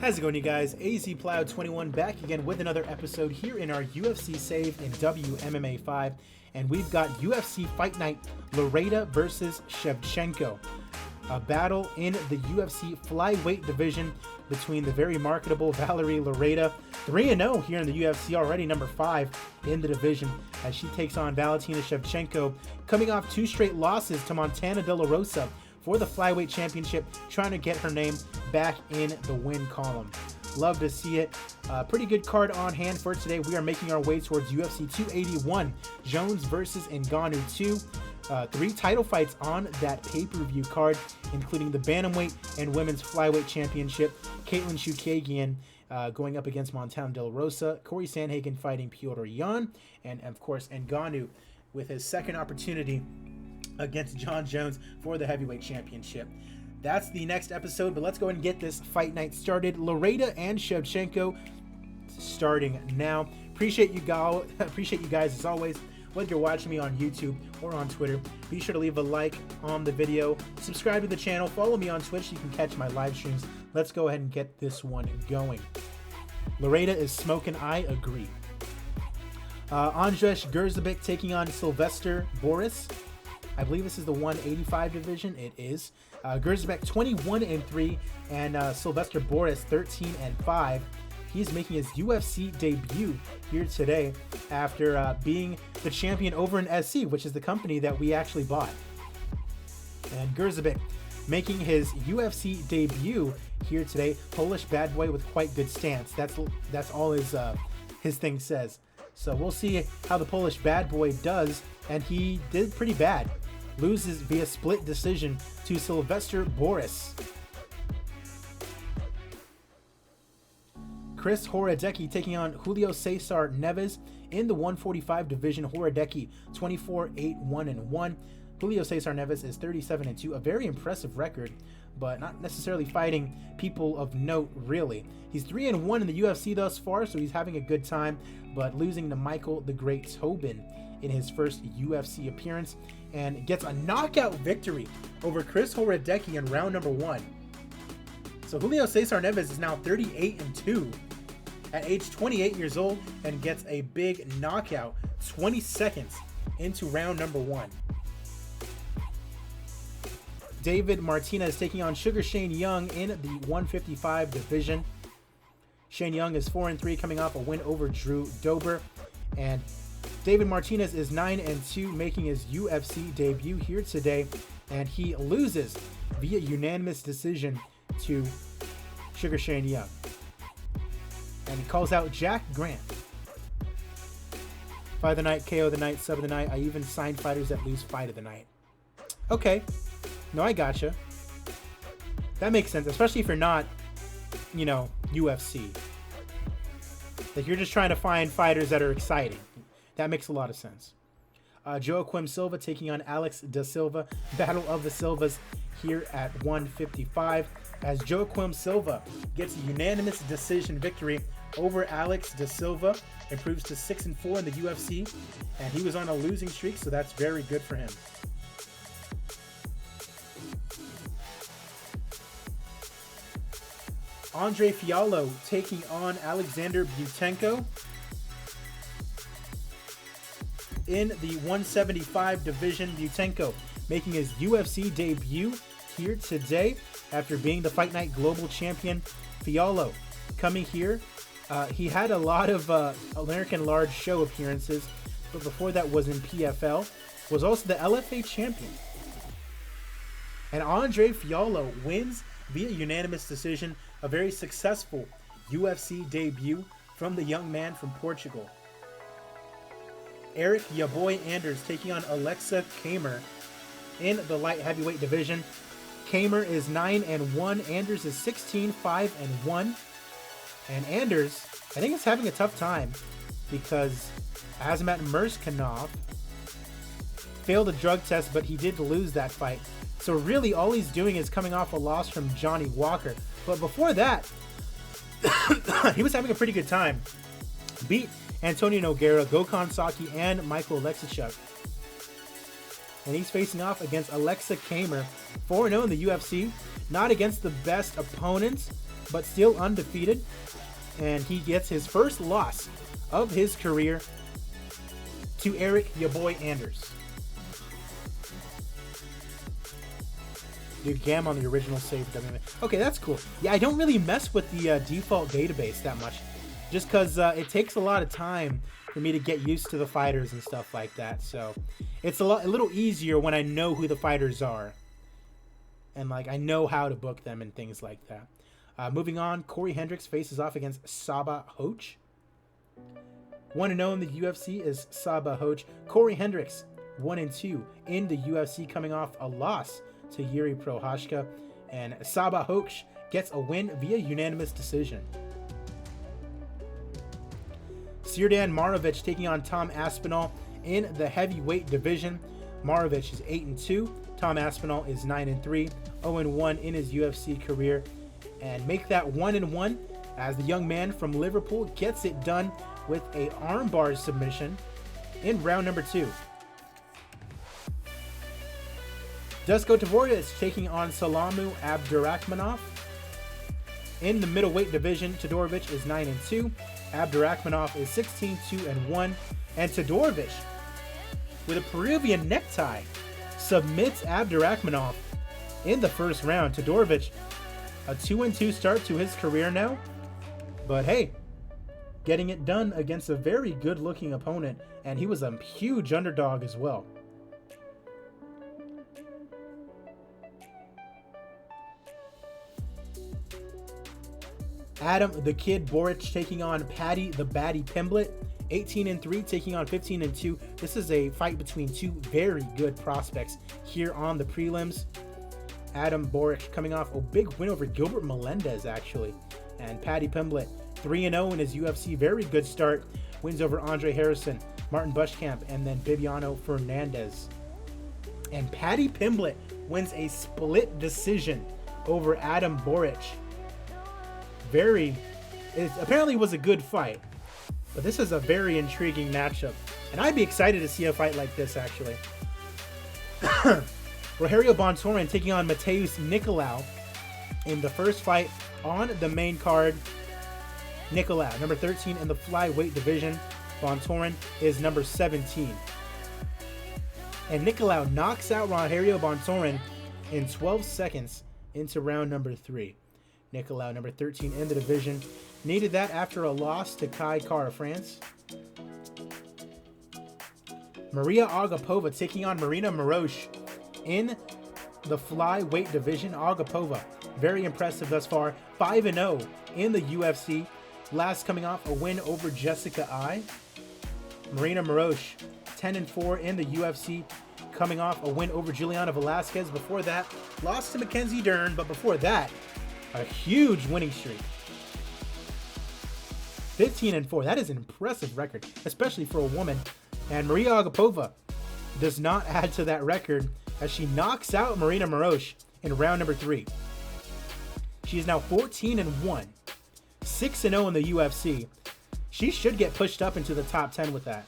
How's it going, you guys? AZ Plow 21 back again with another episode here in our UFC save in WMMA 5, and we've got UFC Fight Night Loreda versus Shevchenko, a battle in the UFC flyweight division between the very marketable VALERIE Loreda, 3-0 here in the UFC already, number 5 in the division, as she takes on Valentina Shevchenko, coming off 2 straight losses to Montana De La Rosa for the flyweight championship, trying to get her name back in the win column. Love to see it. Pretty good card on hand for today. We are making our way towards UFC 281, Jones versus Ngannou 2. 3 title fights on that pay-per-view card, including the bantamweight and women's flyweight championship. Caitlin Chookagian going up against Montana De La Rosa, Corey Sandhagen fighting Petr Yan, and of course Ngannou with his second opportunity against Jon Jones for the heavyweight championship. That's the next episode, but let's go ahead and get this fight night started. Loreda and Shevchenko starting now. Appreciate you guys as always. Whether you're watching me on YouTube or on Twitter, be sure to leave a like on the video, subscribe to the channel, follow me on Twitch so you can catch my live streams. Let's go ahead and get this one going. Loreda is smoking, I agree. Andrzej Grzybic taking on Sylvester Boris. I believe this is the 185 division. It is. Grzybic 21-3 and Sylvester Boris 13-5. He's making his UFC debut here today after being the champion over in SC, which is the company that we actually bought. And Grzybic making his UFC debut here today. Polish bad boy with quite good stance. That's all his thing says. So we'll see how the Polish bad boy does, and he did pretty bad. Loses via split decision to Sylvester Boris. Chris Horodecki taking on Julio Cesar Neves in the 145 division. Horodecki 24-8-1-1. Julio Cesar Neves is 37-2, a very impressive record, but not necessarily fighting people of note, really. He's 3-1 in the UFC thus far, so he's having a good time, but losing to Michael the Great Tobin in his first UFC appearance, and gets a knockout victory over Chris Horodecki in round number 1. So Julio Cesar Neves is now 38-2 at age 28 years old and gets a big knockout 20 seconds into round number 1. David Martinez taking on Sugar Shane Young in the 155 division. Shane Young is 4-3, coming off a win over Drew Dober, and David Martinez is 9-2, making his UFC debut here today, and he loses via unanimous decision to Sugar Shane Young. And he calls out Jack Grant. Fight of the night, KO of the night, sub of the night. I even signed fighters that lose fight of the night. Okay. No, I gotcha. That makes sense, especially if you're not, UFC. Like, you're just trying to find fighters that are exciting. That makes a lot of sense. Joaquim Silva taking on Alex Da Silva. Battle of the Silvas here at 155. As Joaquim Silva gets a unanimous decision victory over Alex Da Silva. Improves to 6-4 in the UFC. And he was on a losing streak, so that's very good for him. Andre Fiallo taking on Alexander Butenko in the 175 division. Butenko making his UFC debut here today after being the Fight Night Global Champion. Fiallo coming here. He had a lot of American large show appearances, but before that was in PFL. Was also the LFA champion. And Andre Fiallo wins via unanimous decision. A very successful UFC debut from the young man from Portugal. Eric Yaboy Anders taking on Alexa Kamer in the light heavyweight division. Kamer is 9-1. Anders is 16-5-1. And Anders, I think, is having a tough time because Azamat Murskhanov failed a drug test, but he did lose that fight. So really all he's doing is coming off a loss from Johnny Walker. But before that, he was having a pretty good time. Beat Antonio Nogueira, Gokhan Saki, and Michael Oleksichuk. And he's facing off against Alexa Kamer, 4-0 in the UFC. Not against the best opponents, but still undefeated. And he gets his first loss of his career to Eric, your boy, Anders. Dude, Gam on the original save for WMMA. Okay, that's cool. Yeah, I don't really mess with the default database that much, just because it takes a lot of time for me to get used to the fighters and stuff like that. So it's a little easier when I know who the fighters are, and like I know how to book them and things like that. Moving on, Corey Hendricks faces off against Saba Hoch. 1-0 in the UFC is Saba Hoch. Corey Hendricks 1-2 in the UFC, coming off a loss to Yuri Prohashka, and Saba Hoch gets a win via unanimous decision. Sirdan Marovic taking on Tom Aspinall in the heavyweight division. Marovic is 8-2. Tom Aspinall is 9-3, 0-1 in his UFC career, and make that 1-1 as the young man from Liverpool gets it done with a armbar submission in round number 2. Dusko Tavoria is taking on Salamu Abdurakhmanov. In the middleweight division, Todorovic is 9-2. Abdurakhmanov is 16-2-1. And Todorovic, with a Peruvian necktie, submits Abdurakhmanov in the first round. Todorovic, a 2-2 start to his career now. But hey, getting it done against a very good-looking opponent. And he was a huge underdog as well. Adam the Kid Boric taking on Paddy the Batty Pimblett. 18-3 taking on 15-2. This is a fight between two very good prospects here on the prelims. Adam Boric coming off a big win over Gilbert Melendez, actually. And Paddy Pimblett 3-0 in his UFC. Very good start. Wins over Andre Harrison, Martin Bushkamp, and then Bibiano Fernandez. And Paddy Pimblett wins a split decision over Adam Boric. It apparently was a good fight, but this is a very intriguing matchup, and I'd be excited to see a fight like this, actually. Rogerio Bontorin taking on Mateus Nicolau in the first fight on the main card. Nicolau, number 13 in the flyweight division. Bontorin is number 17. And Nicolau knocks out Rogerio Bontorin in 12 seconds into round number 3. Nicolau, number 13 in the division, needed that after a loss to Kai Kara France. Maria Agapova taking on Marina Morosh in the flyweight division. Agapova, very impressive thus far, 5-0 in the UFC, last coming off a win over Jessica Ai. Marina Morosh, 10-4 in the UFC, coming off a win over Juliana Velasquez. Before that, lost to Mackenzie Dern, but before that, a huge winning streak. 15-4. That is an impressive record, especially for a woman. And Maria Agapova does not add to that record as she knocks out Marina Morosh in round number 3. She is now 14-1, 6-0 in the UFC. She should get pushed up into the top 10 with that.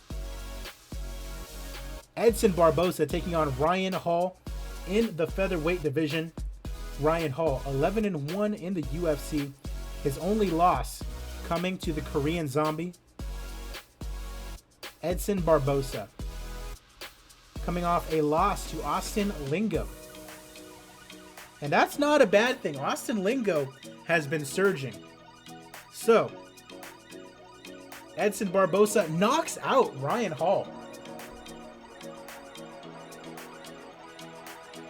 Edson Barbosa taking on Ryan Hall in the featherweight division. Ryan Hall, 11-1 in the UFC. His only loss coming to the Korean Zombie. Edson Barbosa coming off a loss to Austin Lingo. And that's not a bad thing. Austin Lingo has been surging. So, Edson Barbosa knocks out Ryan Hall.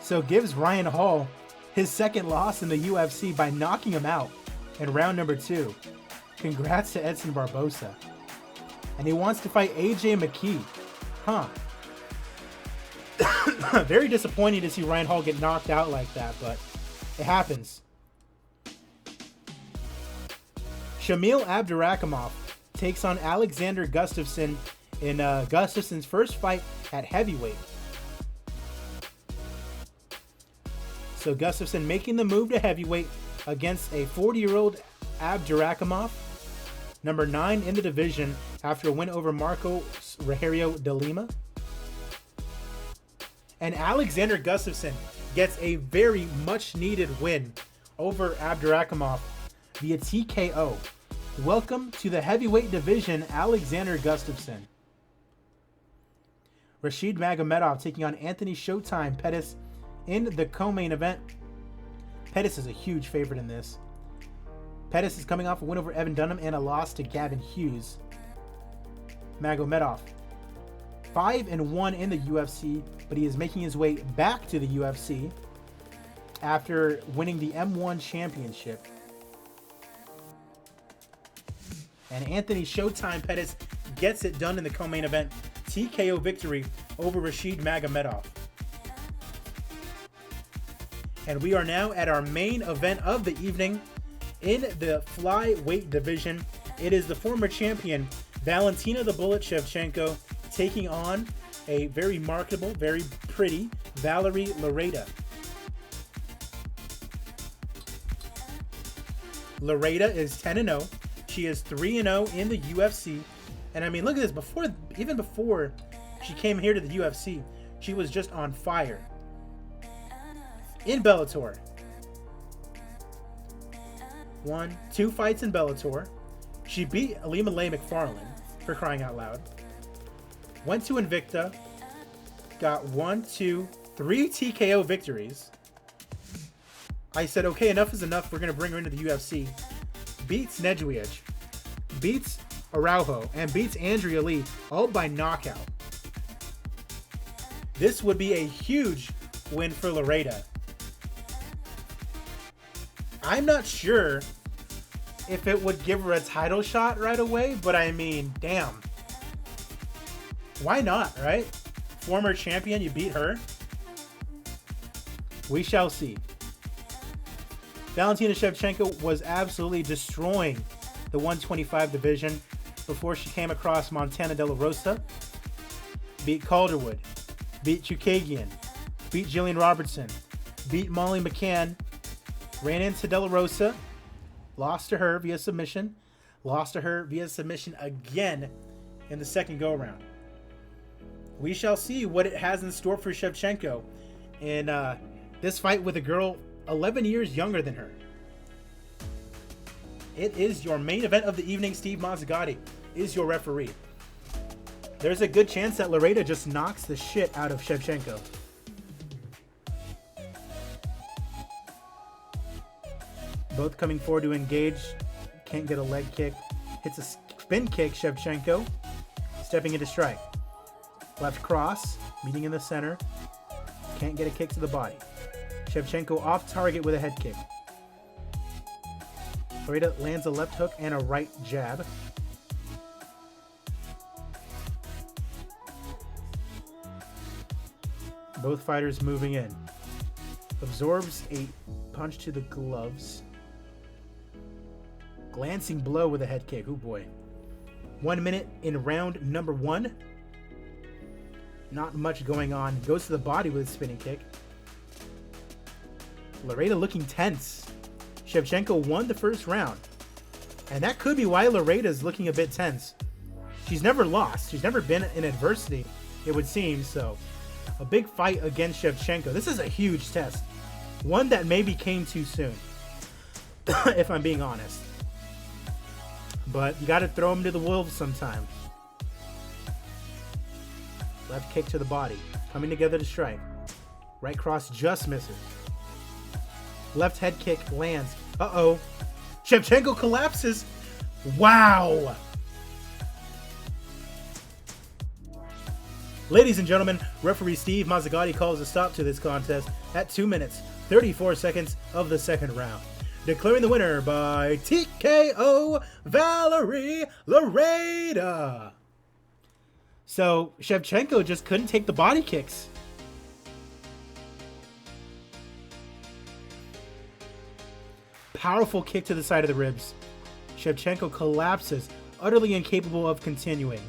So gives Ryan Hall his second loss in the UFC by knocking him out in round number 2. Congrats to Edson Barbosa. And he wants to fight AJ McKee. Huh. Very disappointing to see Ryan Hall get knocked out like that, but it happens. Shamil Abdurakhimov takes on Alexander Gustafsson in Gustafsson's first fight at heavyweight. So Gustafsson making the move to heavyweight against a 40-year-old Abdurakhimov, number 9 in the division after a win over Marco Rogerio de Lima. And Alexander Gustafsson gets a very much needed win over Abdurakhimov via TKO. Welcome to the heavyweight division, Alexander Gustafsson. Rashid Magomedov taking on Anthony Showtime Pettis in the co-main event. Pettis is a huge favorite in this. Pettis is coming off a win over Evan Dunham and a loss to Gavin Hughes. Magomedov, 5-1 in the UFC, but he is making his way back to the UFC after winning the M1 championship. And Anthony Showtime Pettis gets it done in the co-main event. TKO victory over Rashid Magomedov. And we are now at our main event of the evening in the flyweight division. It is the former champion Valentina the Bullet Shevchenko taking on a very marketable, very pretty VALERIE Loreda. Loreda is 10-0. She is 3-0 in the UFC. And I mean, look at this. Even before she came here to the UFC, she was just on fire. In Bellator. 2 fights in Bellator. She beat Alima Leigh McFarlane, for crying out loud. Went to Invicta. Got 3 TKO victories. I said, okay, enough is enough. We're going to bring her into the UFC. Beats Nedjwiev. Beats Araujo. And beats Andrea Lee, all by knockout. This would be a huge win for Loreda. I'm not sure if it would give her a title shot right away, but I mean, damn. Why not, right? Former champion, you beat her. We shall see. Valentina Shevchenko was absolutely destroying the 125 division before she came across Montana De La Rosa. Beat Calderwood. Beat Chukagian. Beat Jillian Robertson. Beat Molly McCann. Ran into De La Rosa. Lost to her via submission. Lost to her via submission again in the second go-around. We shall see what it has in store for Shevchenko in this fight with a girl 11 years younger than her. It is your main event of the evening. Steve Mazzagatti is your referee. There's a good chance that Loreda just knocks the shit out of Shevchenko. Both coming forward to engage. Can't get a leg kick. Hits a spin kick, Shevchenko. Stepping into strike. Left cross. Meeting in the center. Can't get a kick to the body. Shevchenko off target with a head kick. Loreda lands a left hook and a right jab. Both fighters moving in. Absorbs a punch to the gloves. Glancing blow with a head kick. Oh boy. 1 minute in round number 1. Not much going on. Goes to the body with a spinning kick. Loreda looking tense. Shevchenko won the first round. And that could be why Loreda is looking a bit tense. She's never lost. She's never been in adversity, it would seem. So, a big fight against Shevchenko. This is a huge test. One that maybe came too soon, if I'm being honest. But you got to throw him to the wolves sometime. Left kick to the body. Coming together to strike. Right cross just misses. Left head kick lands. Uh-oh. Shevchenko collapses. Wow. Ladies and gentlemen, referee Steve Mazzagatti calls a stop to this contest at 2 minutes, 34 seconds of the second round. Declaring the winner by TKO, VALERIE Loreda. So, Shevchenko just couldn't take the body kicks. Powerful kick to the side of the ribs. Shevchenko collapses, utterly incapable of continuing.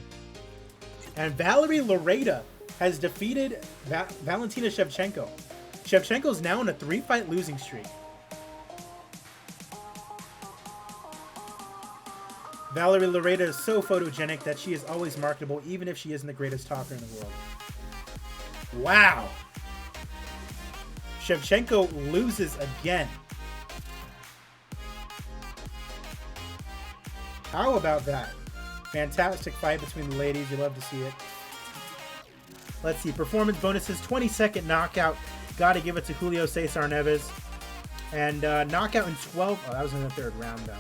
And VALERIE Loreda has defeated Valentina Shevchenko. Shevchenko's now on a 3-fight losing streak. VALERIE Loreda is so photogenic that she is always marketable, even if she isn't the greatest talker in the world. Wow. Shevchenko loses again. How about that? Fantastic fight between the ladies. You love to see it. Let's see. Performance bonuses. 20-second knockout. Got to give it to Julio Cesar Neves. And knockout in 12. Oh, that was in the third round, though.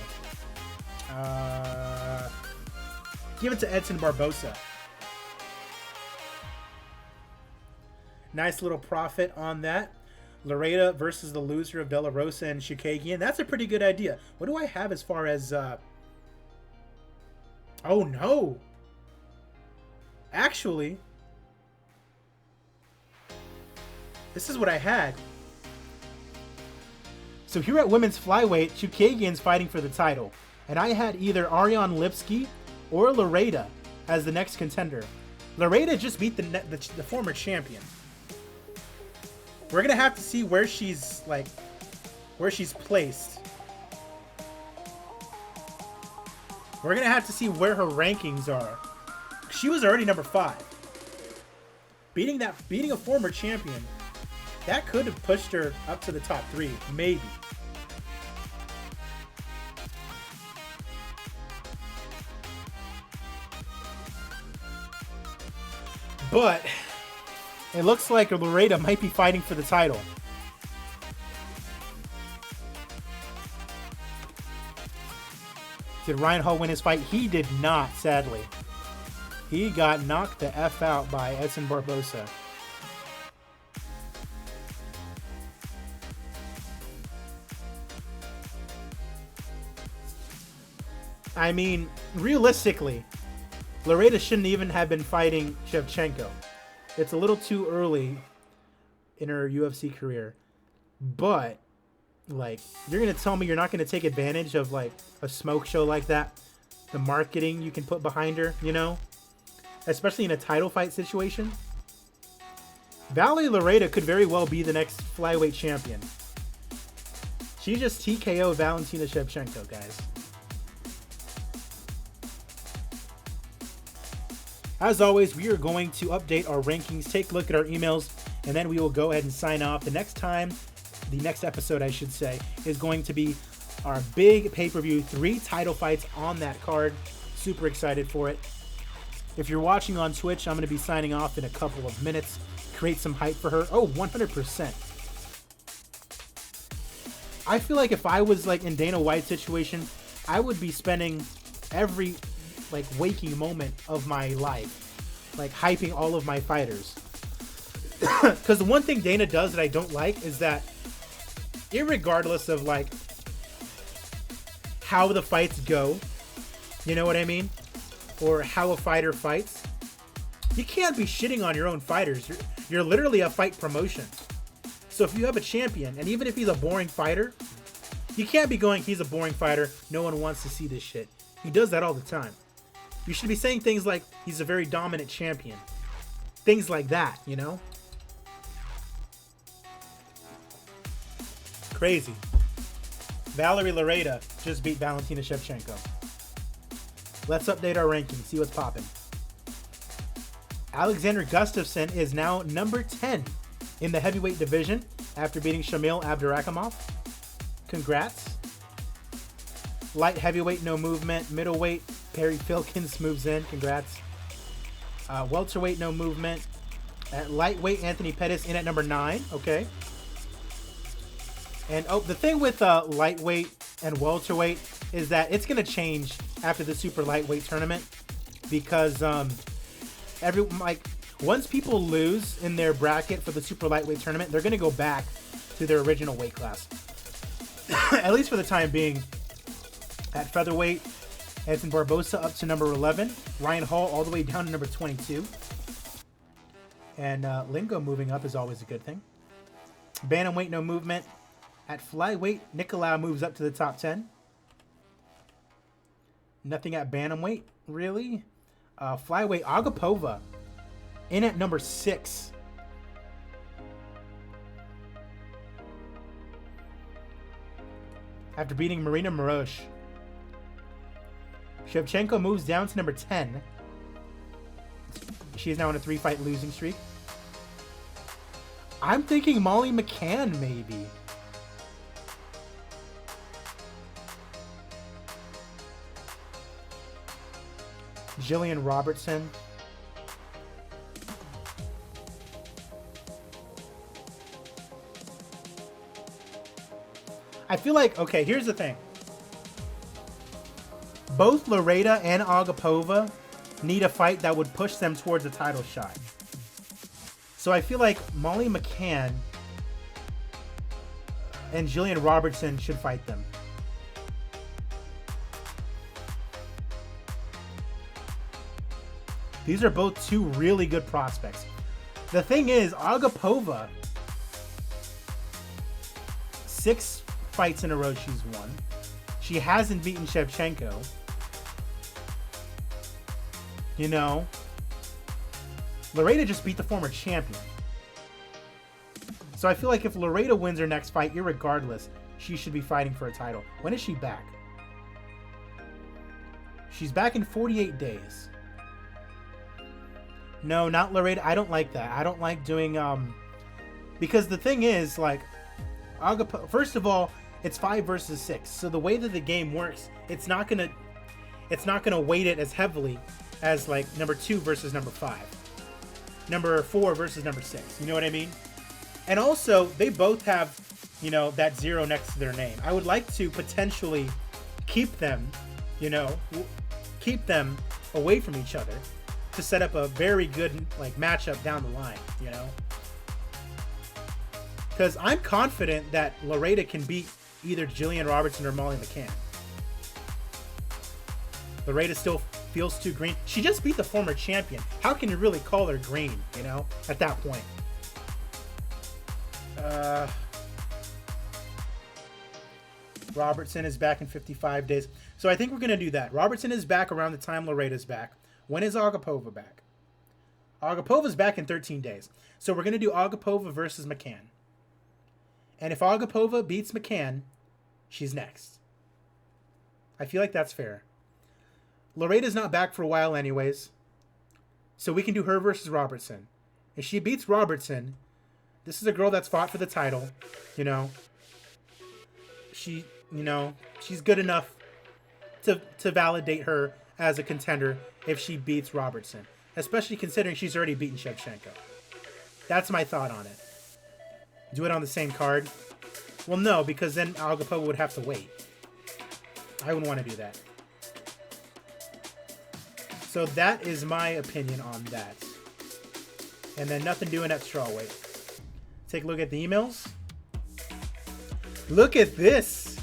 Give it to Edson Barbosa. Nice little profit on that. Loreda versus the loser of De La Rosa and Shevchenko. That's a pretty good idea. What do I have as far as... Oh, no. Actually, this is what I had. So here at women's flyweight, Chookagian's fighting for the title. And I had either Ariane Lipski or Loreda as the next contender. Loreda just beat the former champion. We're going to have to see where she's placed. We're going to have to see where her rankings are. She was already number 5. Beating a former champion, that could have pushed her up to the top 3, maybe. But it looks like Loreda might be fighting for the title. Did Ryan Hall win his fight? He did not, sadly. He got knocked the F out by Edson Barbosa. I mean, realistically, Loreda shouldn't even have been fighting Shevchenko. It's a little too early in her UFC career. But, like, you're going to tell me you're not going to take advantage of, like, a smoke show like that? The marketing you can put behind her, you know? Especially in a title fight situation. Valerie Loreda could very well be the next flyweight champion. She just TKO'd Valentina Shevchenko, guys. As always, we are going to update our rankings, take a look at our emails, and then we will go ahead and sign off. The next episode, I should say, is going to be our big pay-per-view, 3 title fights on that card. Super excited for it. If you're watching on Twitch, I'm going to be signing off in a couple of minutes. Create some hype for her. Oh, 100%. I feel like if I was like in Dana White's situation, I would be spending every like waking moment of my life like hyping all of my fighters. Because the one thing Dana does that I don't like is that irregardless of like how the fights go, you know what I mean, or how a fighter fights, you can't be shitting on your own fighters. You're literally a fight promotion. So if you have a champion, and even if he's a boring fighter, you can't be going, he's a boring fighter, no one wants to see this shit. He does that all the time. You should be saying things like, he's a very dominant champion. Things like that, you know? Crazy. Valerie Loreda just beat Valentina Shevchenko. Let's update our rankings, see what's popping. Alexander Gustafsson is now number 10 in the heavyweight division after beating Shamil Abdurakhimov. Congrats. Light heavyweight, no movement. Middleweight, Perry Filkins moves in. Congrats. Welterweight, no movement. At lightweight, Anthony Pettis in at number 9. Okay. And oh, the thing with lightweight and welterweight is that it's going to change after the super lightweight tournament because once people lose in their bracket for the super lightweight tournament, they're going to go back to their original weight class. At least for the time being. At featherweight, Edson Barbosa up to number 11. Ryan Hall all the way down to number 22. And Lingo moving up is always a good thing. Bantamweight, no movement. At flyweight, Nicolau moves up to the top 10. Nothing at bantamweight, really. Flyweight, Agapova in at number 6. After beating Marina Morosh. Shevchenko moves down to number 10. She is now on a 3-fight losing streak. I'm thinking Molly McCann, maybe. Jillian Robertson. I feel like, okay, here's the thing. Both Loreda and Agapova need a fight that would push them towards a title shot. So I feel like Molly McCann and Jillian Robertson should fight them. These are both two really good prospects. The thing is, Agapova, 6 fights in a row she's won. She hasn't beaten Shevchenko. You know, Loreda just beat the former champion. So I feel like if Loreda wins her next fight, irregardless, she should be fighting for a title. When is she back? She's back in 48 days. No, not Loreda. I don't like that. I don't like doing, because the thing is, like, first of all, it's 5 versus 6. So the way that the game works, it's not gonna weight it as heavily as like number 2 versus number 5, number 4 versus number 6. You know what I mean? And also, they both have, you know, that 0 next to their name. I would like to potentially keep them, you know, keep them away from each other to set up a very good like matchup down the line, you know? Because I'm confident that Loreda can beat either Jillian Robertson or Molly McCann. Loreda still feels too green. She just beat the former champion. How can you really call her green, you know, at that point? Robertson is back in 55 days. So I think we're going to do that. Robertson is back around the time Loreda's back. When is Agapova back? Agapova's back in 13 days. So we're going to do Agapova versus McCann. And if Agapova beats McCann, she's next. I feel like that's fair. Loreda's not back for a while anyways. So we can do her versus Robertson. If she beats Robertson, this is a girl that's fought for the title, you know. She, you know, she's good enough to validate her as a contender if she beats Robertson, especially considering she's already beaten Shevchenko. That's my thought on it. Do it on the same card? Well, no, because then Agapova would have to wait. I wouldn't want to do that. So that is my opinion on that. And then nothing doing at strawweight. Take a look at the emails. Look at this.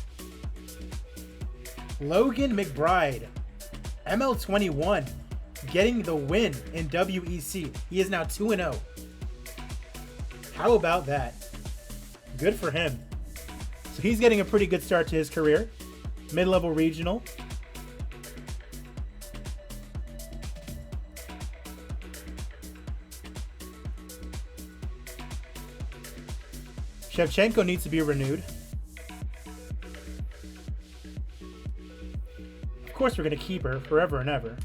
Logan McBride, ML21, getting the win in WEC. He is now 2-0. How about that? Good for him. So he's getting a pretty good start to his career. Mid-level regional. Shevchenko needs to be renewed. Of course we're going to keep her forever and ever.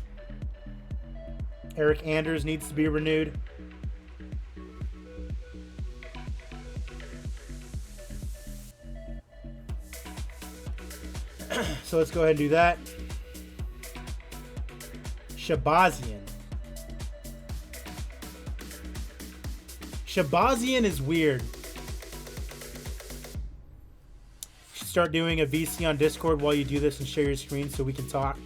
Eric Anders needs to be renewed. So let's go ahead and do that. Shabazian. Shabazian is weird. Start doing a VC on Discord while you do this and share your screen so we can talk.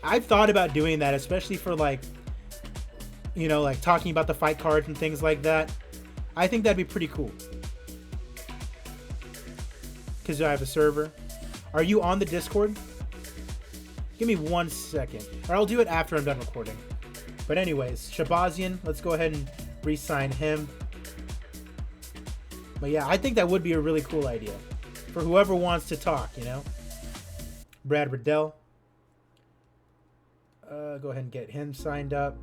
I've thought about doing that, especially for like, you know, like talking about the fight cards and things like that. I think that'd be pretty cool. Because I have a server. Are you on the Discord? Give me 1 second. Or I'll do it after I'm done recording. But anyways, Shabazian, let's go ahead and re-sign him. But yeah, I think that would be a really cool idea. For whoever wants to talk, you know. Brad Riddell. Go ahead and get him signed up.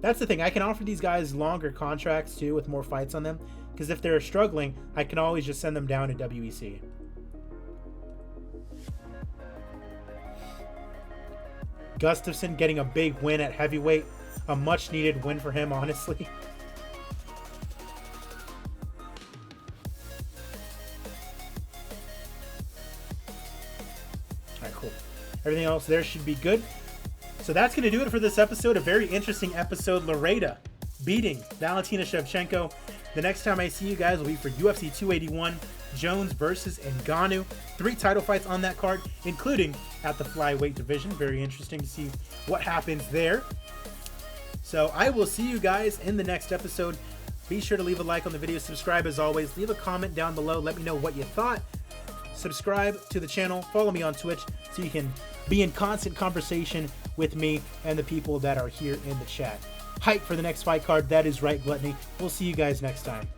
That's the thing. I can offer these guys longer contracts too with more fights on them. Because if they're struggling, I can always just send them down to WEC. Gustafsson getting a big win at heavyweight. A much needed win for him, honestly. Alright, cool. Everything else there should be good. So that's going to do it for this episode. A very interesting episode. Loreda beating Valentina Shevchenko. The next time I see you guys will be for UFC 281, Jones versus Ngannou. 3 title fights on that card, including at the flyweight division. Very interesting to see what happens there. So I will see you guys in the next episode. Be sure to leave a like on the video. Subscribe as always. Leave a comment down below. Let me know what you thought. Subscribe to the channel. Follow me on Twitch so you can be in constant conversation with me and the people that are here in the chat. Hype for the next fight card. That is right, Gluttony. We'll see you guys next time.